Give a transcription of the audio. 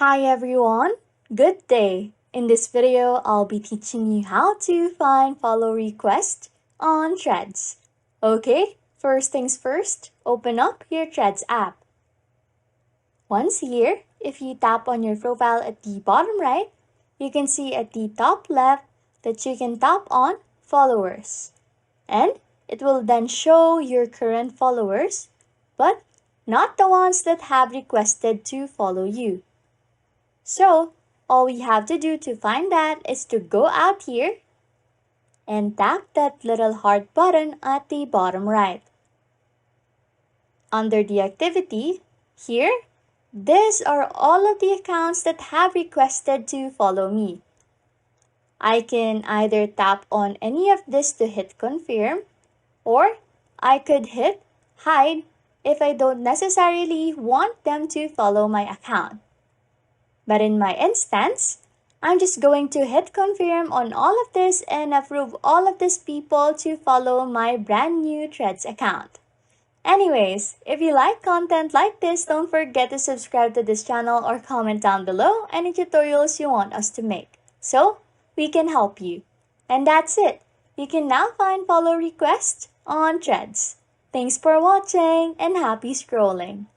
Hi everyone, good day. In this video, I'll be teaching you how to find follow request on Threads. Okay, first things first, open up your Threads app. Once here, if you tap on your profile at the bottom right, you can see at the top left that you can tap on followers. And it will then show your current followers, but not the ones that have requested to follow you. So, all we have to do to find that is to go out here and tap that little heart button at the bottom right. Under the activity, here, these are all of the accounts that have requested to follow me. I can either tap on any of this to hit confirm, or I could hit hide if I don't necessarily want them to follow my account. But in my instance, I'm just going to hit confirm on all of this and approve all of these people to follow my brand new Threads account. Anyways, if you like content like this, don't forget to subscribe to this channel or comment down below any tutorials you want us to make, so we can help you. And that's it. You can now find follow requests on Threads. Thanks for watching and happy scrolling.